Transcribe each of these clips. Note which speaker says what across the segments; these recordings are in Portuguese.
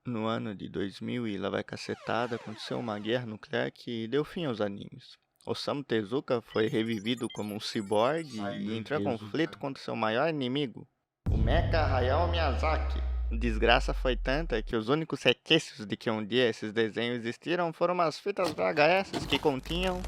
Speaker 1: No ano de 2000 e lá vai cacetada, aconteceu uma guerra nuclear que deu fim aos animes. Osamu Tezuka foi revivido como um ciborgue
Speaker 2: Ai,
Speaker 1: e
Speaker 2: meu
Speaker 1: entrou em
Speaker 2: Deus do
Speaker 1: conflito
Speaker 2: céu.
Speaker 1: contra seu maior inimigo, o Mecha Hayao Miyazaki. A desgraça foi tanta que os únicos requisitos de que um dia esses desenhos existiram foram umas fitas VHS que continham.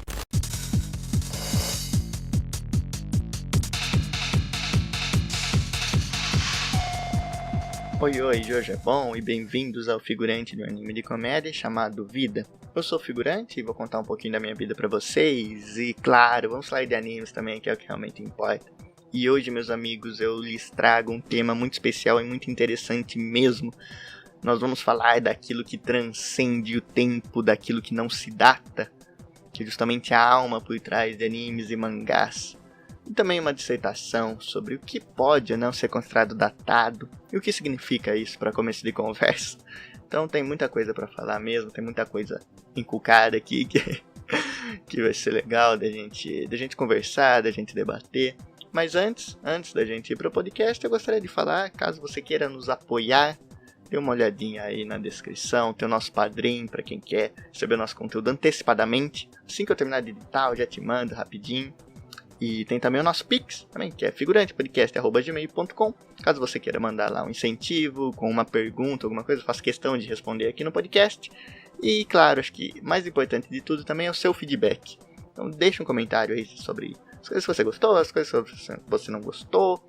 Speaker 1: Oi, oi, Jorge é bom e bem-vindos ao figurante do anime de comédia chamado Vida. Eu sou o figurante e vou contar um pouquinho da minha vida pra vocês e, claro, vamos falar de animes também, que é o que realmente importa. E hoje, meus amigos, eu lhes trago um tema muito especial e muito interessante mesmo. Nós vamos falar daquilo que transcende o tempo, daquilo que não se data, que é justamente a alma por trás de animes e mangás. E também uma dissertação sobre o que pode ou não ser considerado datado e o que significa isso para começo de conversa. Então tem muita coisa para falar mesmo, tem muita coisa inculcada aqui que vai ser legal da gente conversar, da gente debater. Mas antes da gente ir para o podcast, eu gostaria de falar, caso você queira nos apoiar, dê uma olhadinha aí na descrição, tem o nosso padrinho para quem quer receber o nosso conteúdo antecipadamente. Assim que eu terminar de editar, eu já te mando rapidinho. E tem também o nosso Pix, também, que é figurantepodcast@gmail.com. Caso você queira mandar lá um incentivo, com uma pergunta, alguma coisa, eu faço questão de responder aqui no podcast. E claro, acho que mais importante de tudo também é o seu feedback. Então deixa um comentário aí sobre as coisas que você gostou, as coisas que você não gostou.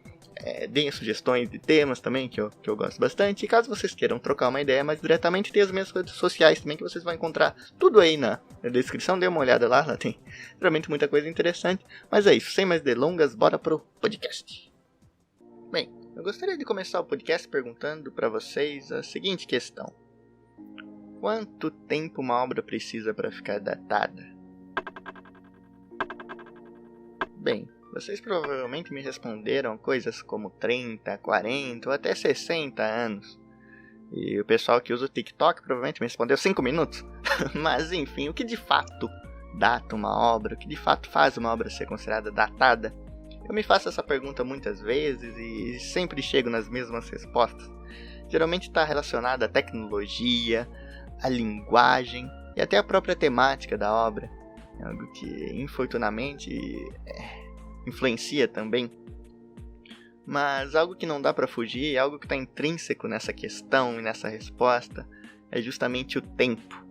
Speaker 1: Deem sugestões de temas também, que eu gosto bastante. E caso vocês queiram trocar uma ideia mais diretamente, tem as minhas redes sociais também, que vocês vão encontrar tudo aí na descrição. Dê uma olhada lá tem realmente muita coisa interessante. Mas é isso, sem mais delongas, bora pro podcast. Bem, eu gostaria de começar o podcast perguntando para vocês a seguinte questão: quanto tempo uma obra precisa para ficar datada? Bem, vocês provavelmente me responderam coisas como 30, 40 ou até 60 anos. E o pessoal que usa o TikTok provavelmente me respondeu 5 minutos. Mas enfim, o que de fato data uma obra? O que de fato faz uma obra ser considerada datada? Eu me faço essa pergunta muitas vezes e sempre chego nas mesmas respostas. Geralmente está relacionada à tecnologia, à linguagem e até à própria temática da obra. É algo que, infortunadamente, influencia também. Mas algo que não dá para fugir, algo que está intrínseco nessa questão e nessa resposta, é justamente o tempo.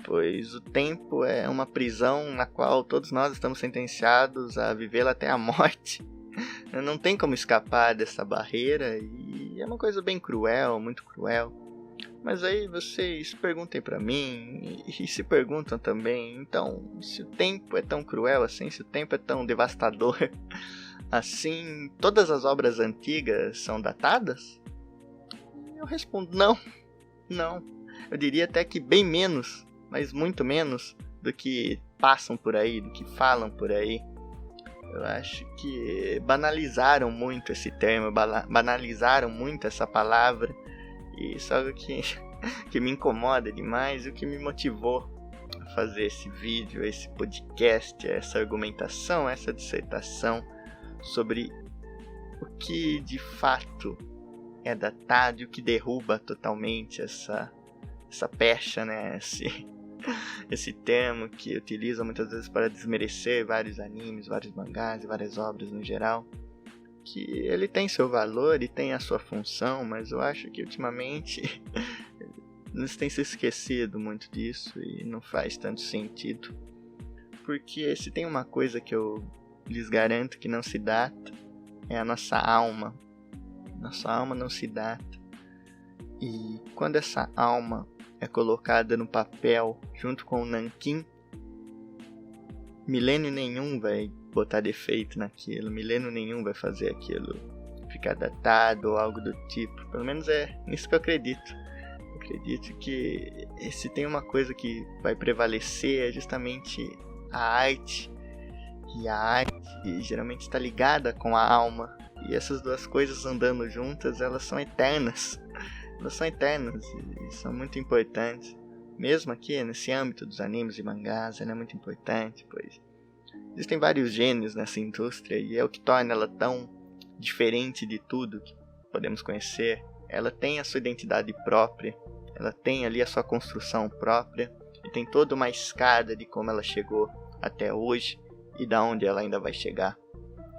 Speaker 1: Pois o tempo é uma prisão na qual todos nós estamos sentenciados a vivê-la até a morte. Não tem como escapar dessa barreira e é uma coisa bem cruel, muito cruel. Mas aí vocês perguntem pra mim e se perguntam também, então, se o tempo é tão cruel assim, se o tempo é tão devastador assim, todas as obras antigas são datadas? Eu respondo não. Eu diria até que bem menos, mas muito menos do que passam por aí, do que falam por aí. Eu acho que banalizaram muito esse termo, banalizaram muito essa palavra. E isso é algo que me incomoda demais e o que me motivou a fazer esse vídeo, esse podcast, essa argumentação, essa dissertação sobre o que de fato é datado e o que derruba totalmente essa pecha, né? Esse termo que utiliza muitas vezes para desmerecer vários animes, vários mangás e várias obras no geral. Que ele tem seu valor e tem a sua função, mas eu acho que ultimamente eles têm se esquecido muito disso e não faz tanto sentido. Porque se tem uma coisa que eu lhes garanto que não se data, é a nossa alma. Nossa alma não se data. E quando essa alma é colocada no papel junto com o nanquim, milênio nenhum vai botar defeito naquilo, milênio nenhum vai fazer aquilo ficar datado ou algo do tipo. Pelo menos é nisso que eu acredito. Eu acredito que se tem uma coisa que vai prevalecer é justamente a arte. E a arte geralmente está ligada com a alma. E essas duas coisas andando juntas, elas são eternas. Elas são eternas e são muito importantes. Mesmo aqui nesse âmbito dos animes e mangás, ela é muito importante, pois existem vários gênios nessa indústria e é o que torna ela tão diferente de tudo que podemos conhecer. ela tem a sua identidade própria, ela tem ali a sua construção própria, e tem toda uma escada de como ela chegou até hoje e da onde ela ainda vai chegar.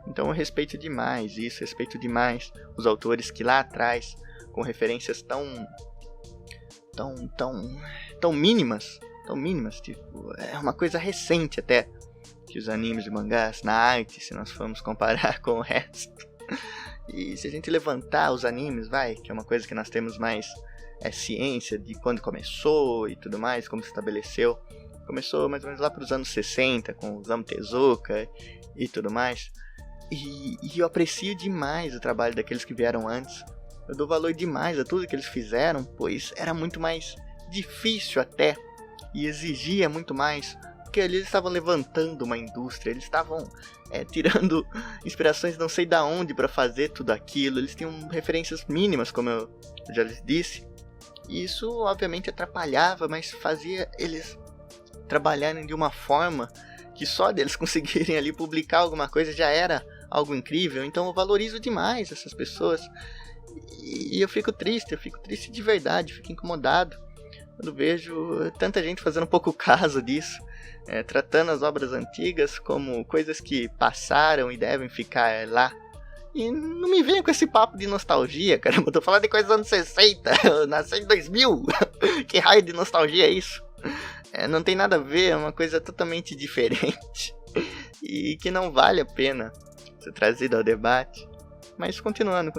Speaker 1: Então eu respeito demais isso, respeito demais os autores que lá atrás, com referências tão mínimas, tipo, é uma coisa recente até, que os animes e mangás na arte, se nós formos comparar com o resto. E se a gente levantar os animes, que é uma coisa que nós temos mais ciência de quando começou e tudo mais, como se estabeleceu. Começou mais ou menos lá para os anos 60, com o Osamu Tezuka e tudo mais. E eu aprecio demais o trabalho daqueles que vieram antes. Eu dou valor demais a tudo que eles fizeram, pois era muito mais difícil até, e exigia muito mais, porque ali eles estavam levantando uma indústria, eles estavam tirando inspirações não sei da onde para fazer tudo aquilo, eles tinham referências mínimas, como eu já lhes disse, e isso obviamente atrapalhava, mas fazia eles trabalharem de uma forma que só deles conseguirem ali publicar alguma coisa já era algo incrível. Então eu valorizo demais essas pessoas, e eu fico triste de verdade, fico incomodado quando vejo tanta gente fazendo pouco caso disso, tratando as obras antigas como coisas que passaram e devem ficar lá. E não me venha com esse papo de nostalgia, caramba, eu tô falando de coisas dos anos 60, eu nasci em 2000, que raio de nostalgia é isso? Não tem nada a ver, é uma coisa totalmente diferente e que não vale a pena ser trazida ao debate. Mas continuando,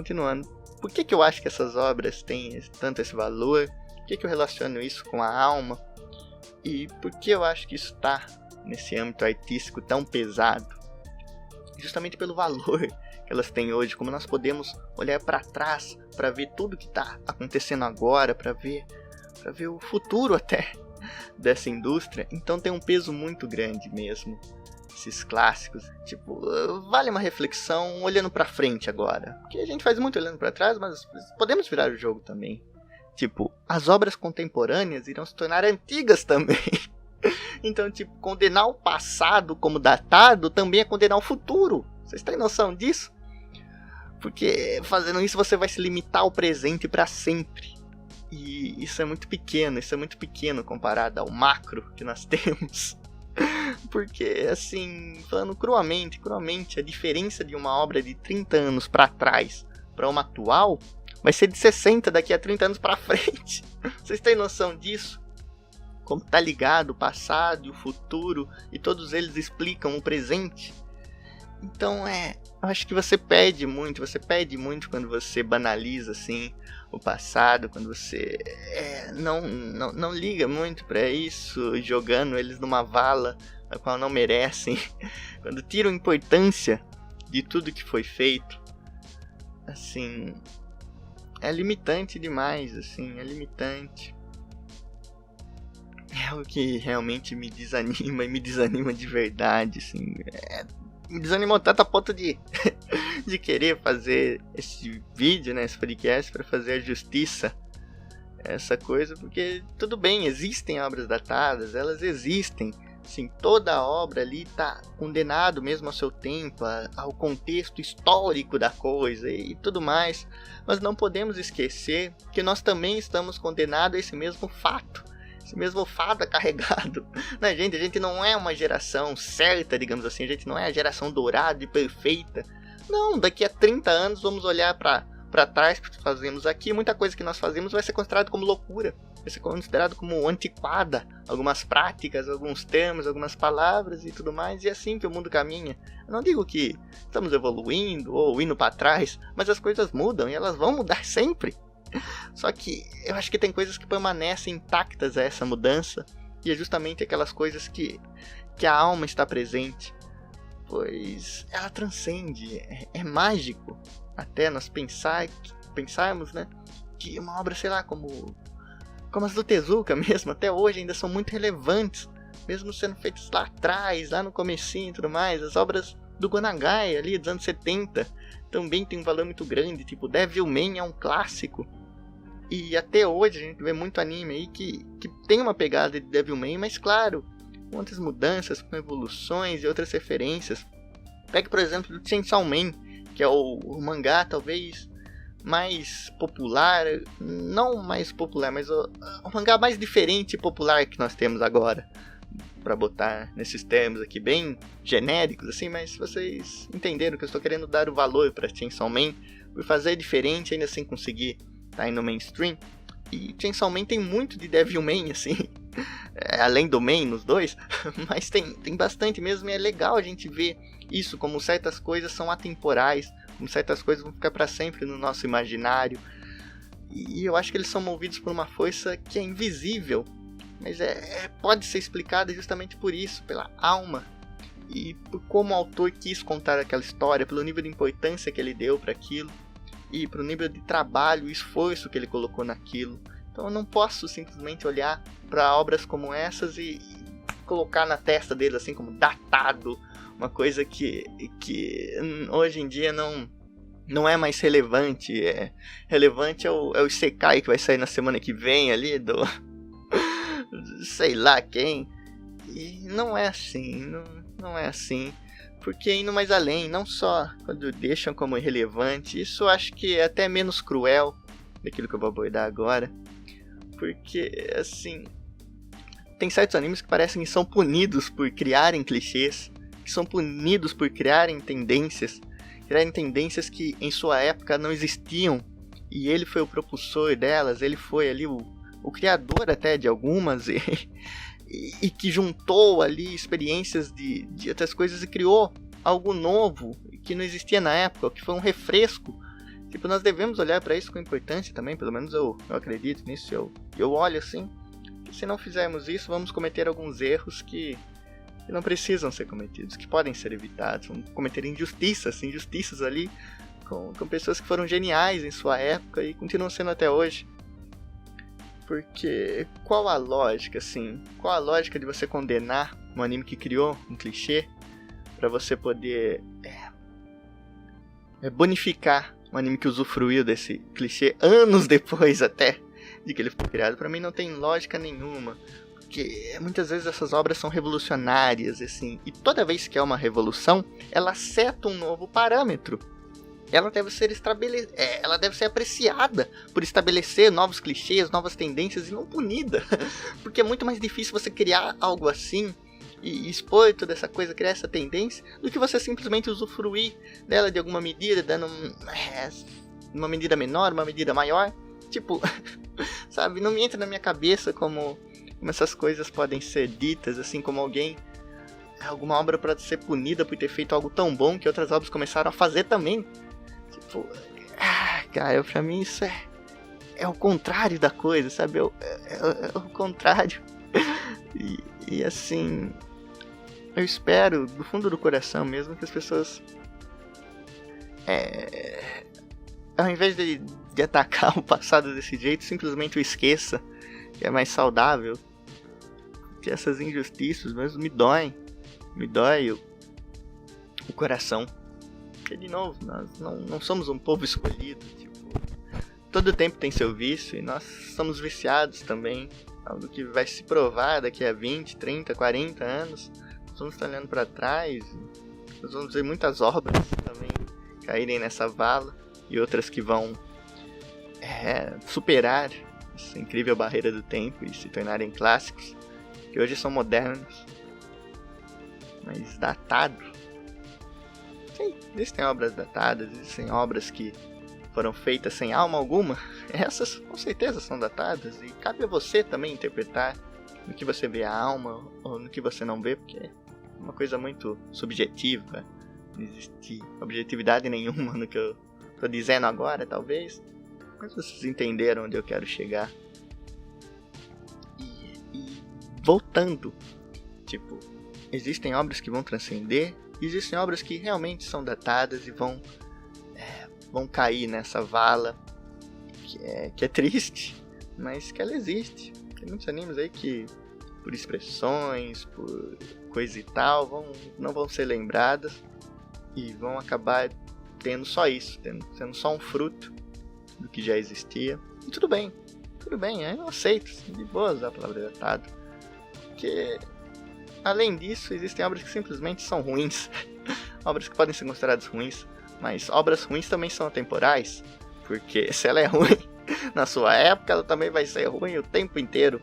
Speaker 1: por que eu acho que essas obras têm tanto esse valor? Por que eu relaciono isso com a alma? E por que eu acho que isso está nesse âmbito artístico tão pesado? Justamente pelo valor que elas têm hoje, como nós podemos olhar para trás para ver tudo que está acontecendo agora, para ver o futuro até dessa indústria. Então tem um peso muito grande mesmo, esses clássicos. Tipo, vale uma reflexão olhando para frente agora, porque a gente faz muito olhando para trás, mas podemos virar o jogo também. Tipo, as obras contemporâneas irão se tornar antigas também. Então, tipo, condenar o passado como datado também é condenar o futuro. Vocês têm noção disso? Porque fazendo isso você vai se limitar ao presente para sempre. E isso é muito pequeno comparado ao macro que nós temos. Porque, assim, falando cruamente, a diferença de uma obra de 30 anos para trás para uma atual vai ser de 60 daqui a 30 anos para frente. Vocês têm noção disso? Como tá ligado o passado e o futuro, e todos eles explicam o presente. Então eu acho que você perde muito quando você banaliza assim o passado, quando você não liga muito para isso, jogando eles numa vala a qual não merecem, quando tiram importância de tudo que foi feito. Assim, é limitante demais, assim, é limitante. É o que realmente me desanima, e me desanima de verdade, assim. Me desanimou tanto a ponto de querer fazer esse vídeo, né, esse podcast, para fazer a justiça a essa coisa, porque tudo bem, existem obras datadas, elas existem. Assim, toda a obra ali está condenado mesmo ao seu tempo, ao contexto histórico da coisa e tudo mais. Mas não podemos esquecer que nós também estamos condenados a esse mesmo fato. Esse mesmo fato é carregado na gente. A gente não é uma geração certa, digamos assim. A gente não é a geração dourada e perfeita. Não, daqui a 30 anos vamos olhar para trás para o que fazemos aqui. Muita coisa que nós fazemos vai ser considerado como loucura. Vai ser considerado como antiquada. Algumas práticas, alguns termos, algumas palavras e tudo mais. E é assim que o mundo caminha. Eu não digo que estamos evoluindo ou indo para trás, mas as coisas mudam e elas vão mudar sempre. Só que eu acho que tem coisas que permanecem intactas a essa mudança. E é justamente aquelas coisas que a alma está presente. Pois ela transcende. É mágico até nós pensarmos, né, que uma obra, sei lá, como as do Tezuka mesmo, até hoje ainda são muito relevantes, mesmo sendo feitas lá atrás, lá no comecinho e tudo mais. As obras do Go Nagai ali dos anos 70 também tem um valor muito grande. Tipo, Devilman é um clássico. E até hoje a gente vê muito anime aí que tem uma pegada de Devilman, mas claro, com outras mudanças, com evoluções e outras referências. Pegue, por exemplo, o Chainsaw Man, que é o mangá talvez mais popular, não mais popular, mas o mangá mais diferente e popular que nós temos agora, pra botar nesses termos aqui bem genéricos assim, mas vocês entenderam que eu estou querendo dar o valor pra Chainsaw Man, por fazer diferente, ainda assim conseguir tá aí no mainstream. E Chainsaw Man tem muito de Devilman, assim, além do Man nos dois, mas tem bastante mesmo, e é legal a gente ver isso, como certas coisas são atemporais, como certas coisas vão ficar para sempre no nosso imaginário, e eu acho que eles são movidos por uma força que é invisível, mas pode ser explicada justamente por isso, pela alma, e por como o autor quis contar aquela história, pelo nível de importância que ele deu para aquilo, e pro nível de trabalho e esforço que ele colocou naquilo. Então eu não posso simplesmente olhar para obras como essas e colocar na testa dele assim como datado, uma coisa que hoje em dia não é mais relevante. Relevante é o Isekai que vai sair na semana que vem ali, do sei lá quem. E não é assim, não é assim. Porque indo mais além, não só quando deixam como irrelevante, isso eu acho que é até menos cruel daquilo que eu vou abordar agora. Porque, assim, tem certos animes que parecem que são punidos por criarem clichês, que são punidos por criarem tendências que em sua época não existiam. E ele foi o propulsor delas, ele foi ali o criador até de algumas, e que juntou ali experiências de outras coisas e criou algo novo que não existia na época, que foi um refresco. Tipo, nós devemos olhar para isso com importância também, pelo menos eu acredito nisso, eu olho assim, que se não fizermos isso, vamos cometer alguns erros que não precisam ser cometidos, que podem ser evitados, vamos cometer injustiças ali com pessoas que foram geniais em sua época e continuam sendo até hoje. Porque qual a lógica, assim? Qual a lógica de você condenar um anime que criou um clichê pra você poder bonificar um anime que usufruiu desse clichê anos depois até de que ele foi criado? Pra mim não tem lógica nenhuma. Porque muitas vezes essas obras são revolucionárias, assim, e toda vez que é uma revolução, ela seta um novo parâmetro. Ela deve ser apreciada por estabelecer novos clichês, novas tendências e não punida. Porque é muito mais difícil você criar algo assim e expor toda essa coisa, criar essa tendência, do que você simplesmente usufruir dela de alguma medida, dando uma medida menor, uma medida maior. Tipo, sabe, não me entra na minha cabeça como essas coisas podem ser ditas, assim, como alguma obra pode ser punida por ter feito algo tão bom que outras obras começaram a fazer também. Tipo, cara, pra mim isso é o contrário da coisa, sabe? É o contrário. E assim, eu espero, do fundo do coração mesmo, que as pessoas, ao invés de atacar o passado desse jeito, simplesmente o esqueça, que é mais saudável. Que essas injustiças mesmo me dói o coração. Porque, de novo, nós não somos um povo escolhido. Tipo, todo tempo tem seu vício e nós somos viciados também. Algo que vai se provar daqui a 20, 30, 40 anos. Nós vamos estar olhando para trás. Nós vamos ver muitas obras também caírem nessa vala. E outras que vão superar essa incrível barreira do tempo e se tornarem clássicos. Que hoje são modernos. Mas datados. Sim, existem obras datadas, existem obras que foram feitas sem alma alguma. Essas com certeza são datadas e cabe a você também interpretar no que você vê a alma ou no que você não vê, porque é uma coisa muito subjetiva. Não existe objetividade nenhuma no que eu tô dizendo agora, talvez. Mas vocês entenderam onde eu quero chegar. E voltando, tipo, existem obras que vão transcender. Existem obras que realmente são datadas e vão cair nessa vala que é triste, mas que ela existe. Tem muitos animes aí que, por expressões, por coisa e tal, não vão ser lembradas e vão acabar tendo só isso, sendo só um fruto do que já existia. E tudo bem, eu aceito, de boa usar a palavra datado, porque além disso, existem obras que simplesmente são ruins. Obras que podem ser consideradas ruins. Mas obras ruins também são atemporais. Porque se ela é ruim na sua época, ela também vai ser ruim o tempo inteiro.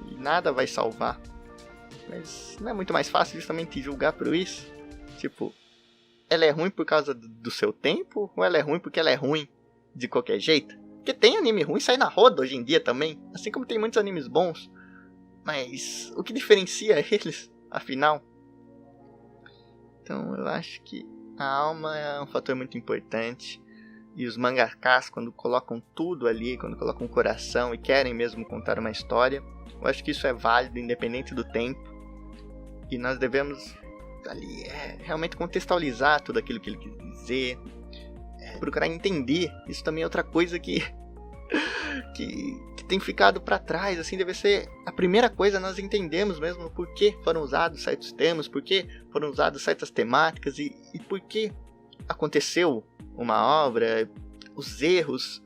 Speaker 1: E nada vai salvar. Mas não é muito mais fácil justamente julgar por isso? Tipo, ela é ruim por causa do seu tempo? Ou ela é ruim porque ela é ruim de qualquer jeito? Porque tem anime ruim sai na roda hoje em dia também. Assim como tem muitos animes bons. Mas o que diferencia eles, afinal? Então eu acho que a alma é um fator muito importante. E os mangakás, quando colocam tudo ali, quando colocam o coração e querem mesmo contar uma história, eu acho que isso é válido, independente do tempo. E nós devemos ali realmente contextualizar tudo aquilo que ele quis dizer, procurar entender. Isso também é outra coisa que tem ficado para trás, assim, deve ser a primeira coisa. Nós entendemos mesmo por que foram usados certos termos, por que foram usadas certas temáticas e por que aconteceu uma obra, os erros,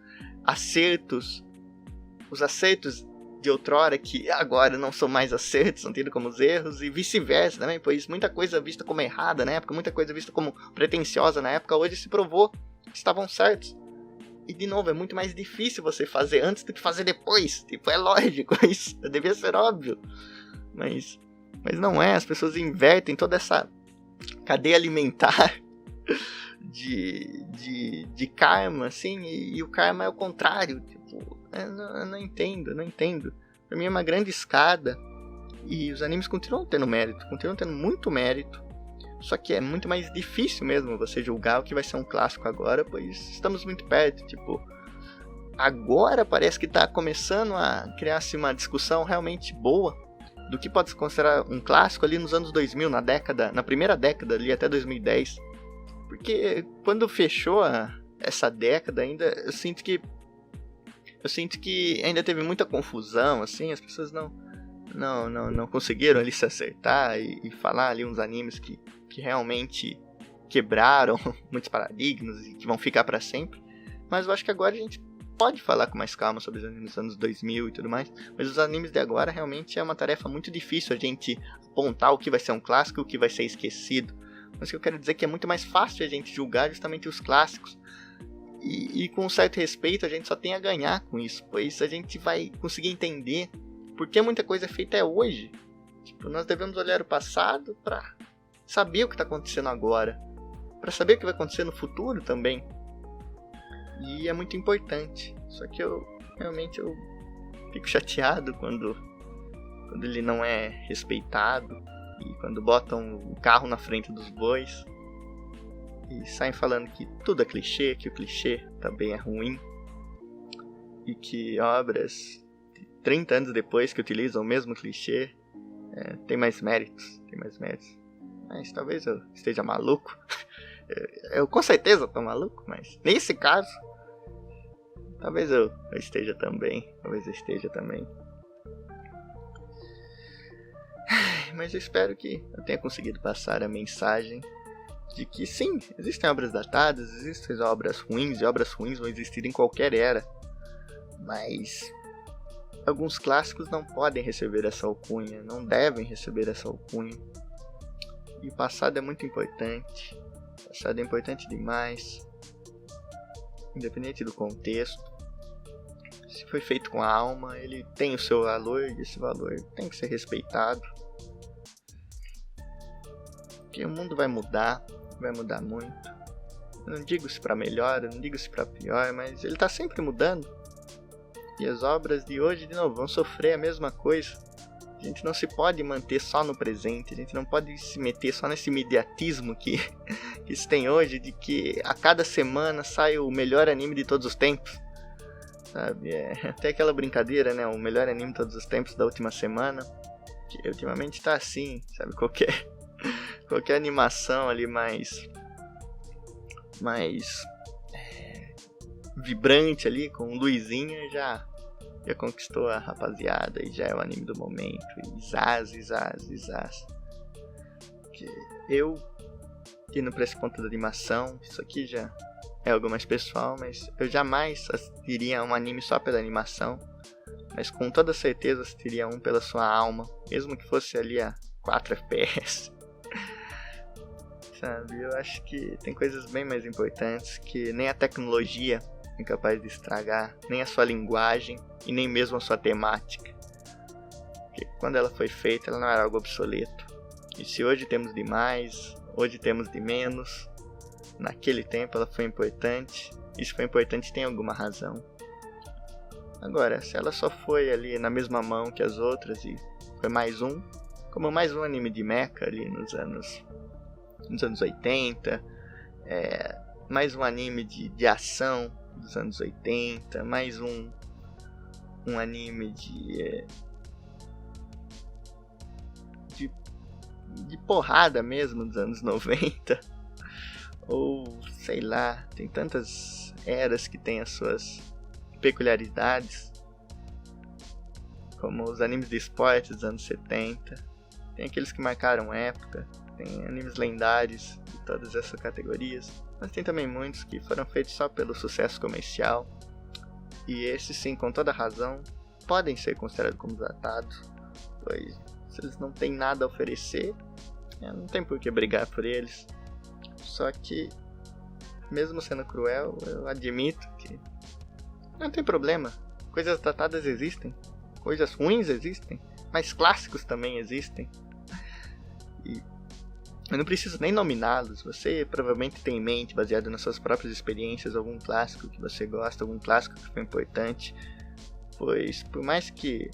Speaker 1: os acertos de outrora que agora não são mais acertos, são tidos como os erros, e vice-versa também, pois muita coisa vista como errada na época, muita coisa vista como pretensiosa na época, hoje se provou que estavam certos. E de novo, é muito mais difícil você fazer antes do que fazer depois. Tipo, é lógico isso, devia ser óbvio. Mas não é, as pessoas invertem toda essa cadeia alimentar de karma, assim, e o karma é o contrário. Tipo, eu não entendo. Pra mim é uma grande escada, e os animes continuam tendo mérito, continuam tendo muito mérito. Só que é muito mais difícil mesmo você julgar o que vai ser um clássico agora, pois estamos muito perto. Tipo, agora parece que está começando a criar-se uma discussão realmente boa do que pode se considerar um clássico ali nos anos 2000, na primeira década ali até 2010. Porque quando fechou essa década ainda, eu sinto que ainda teve muita confusão, assim, as pessoas não conseguiram ali se acertar e falar ali uns animes que realmente quebraram muitos paradigmas e que vão ficar para sempre. Mas eu acho que agora a gente pode falar com mais calma sobre os animes dos anos 2000 e tudo mais. Mas os animes de agora realmente é uma tarefa muito difícil a gente apontar o que vai ser um clássico e o que vai ser esquecido. Mas o que eu quero dizer é que é muito mais fácil a gente julgar justamente os clássicos. E com um certo respeito a gente só tem a ganhar com isso, pois a gente vai conseguir entender por que muita coisa é feita hoje. Tipo, nós devemos olhar o passado para saber o que está acontecendo agora, para saber o que vai acontecer no futuro também. E é muito importante. Só que eu fico chateado quando ele não é respeitado, e quando botam o carro na frente dos bois e saem falando que tudo é clichê, que o clichê também é ruim, e que obras 30 anos depois que utilizam o mesmo clichê tem mais méritos. Mas talvez eu esteja maluco. Eu com certeza tô maluco, mas nesse caso talvez eu esteja também. Mas eu espero que eu tenha conseguido passar a mensagem de que sim, existem obras datadas, existem obras ruins, e obras ruins vão existir em qualquer era. Mas alguns clássicos não podem receber essa alcunha, não devem receber essa alcunha. E o passado é muito importante. O passado é importante demais. Independente do contexto. Se foi feito com a alma, ele tem o seu valor, e esse valor tem que ser respeitado. Porque o mundo vai mudar muito. Eu não digo se para melhor, eu não digo se para pior, mas ele está sempre mudando. E as obras de hoje, de novo, vão sofrer a mesma coisa. A gente não se pode manter só no presente, a gente não pode se meter só nesse imediatismo que se tem hoje, de que a cada semana sai o melhor anime de todos os tempos. Sabe, até aquela brincadeira, né, o melhor anime de todos os tempos da última semana, que ultimamente tá assim, sabe, qualquer animação ali mais vibrante ali, com luzinha, já conquistou a rapaziada e já é o anime do momento. E zaz. Que eu, indo pra esse ponto da animação, isso aqui já é algo mais pessoal, mas eu jamais assistiria um anime só pela animação, mas com toda certeza assistiria um pela sua alma, mesmo que fosse ali a 4 FPS. Sabe, eu acho que tem coisas bem mais importantes que nem a tecnologia incapaz de estragar nem a sua linguagem e nem mesmo a sua temática. Porque quando ela foi feita, ela não era algo obsoleto. E se hoje temos de mais, hoje temos de menos, naquele tempo ela foi importante. E se foi importante tem alguma razão. Agora, se ela só foi ali na mesma mão que as outras e foi como mais um anime de mecha ali nos anos 80, mais um anime de ação dos anos 80, mais um anime de porrada mesmo dos anos 90, ou sei lá, tem tantas eras que tem as suas peculiaridades, como os animes de esporte dos anos 70, tem aqueles que marcaram época, tem animes lendários de todas essas categorias, mas tem também muitos que foram feitos só pelo sucesso comercial, e esses sim, com toda razão, podem ser considerados como datados, pois se eles não têm nada a oferecer, não tem por que brigar por eles. Só que, mesmo sendo cruel, eu admito que não tem problema. Coisas datadas existem, coisas ruins existem, mas clássicos também existem. E eu não preciso nem nominá-los. Você provavelmente tem em mente, baseado nas suas próprias experiências, algum clássico que você gosta, algum clássico que foi importante. Pois, por mais que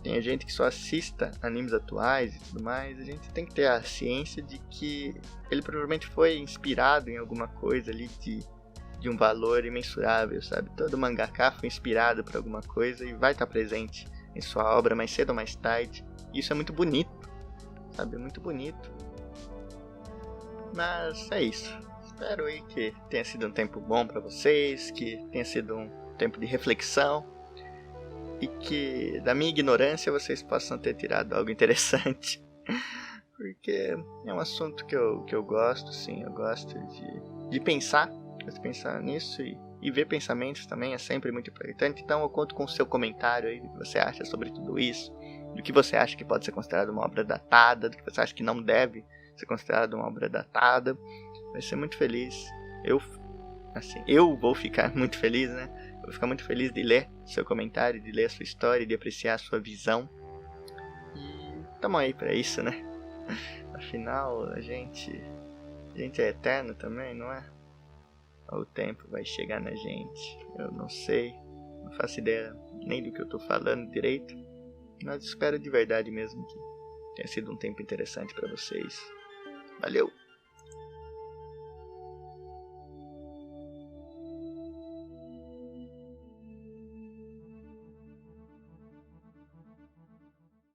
Speaker 1: tenha gente que só assista animes atuais e tudo mais, a gente tem que ter a ciência de que ele provavelmente foi inspirado em alguma coisa ali de um valor imensurável, sabe? Todo mangaka foi inspirado por alguma coisa e vai estar presente em sua obra mais cedo ou mais tarde. E isso é muito bonito, sabe? É muito bonito. Mas é isso. Espero aí que tenha sido um tempo bom para vocês, que tenha sido um tempo de reflexão e que da minha ignorância vocês possam ter tirado algo interessante. Porque é um assunto que eu gosto, sim. Eu gosto de pensar. Gosto de pensar nisso e ver pensamentos também é sempre muito importante. Então eu conto com o seu comentário aí do que você acha sobre tudo isso. Do que você acha que pode ser considerado uma obra datada. Do que você acha que não deve ser considerado uma obra datada. Vai ser muito feliz. Eu vou ficar muito feliz, né? Eu vou ficar muito feliz de ler seu comentário, de ler a sua história, de apreciar a sua visão. E tamo aí pra isso, né? Afinal, a gente é eterno também, não é? O tempo vai chegar na gente. Eu não sei, não faço ideia nem do que eu tô falando direito. Mas espero de verdade mesmo que tenha sido um tempo interessante pra vocês. Valeu!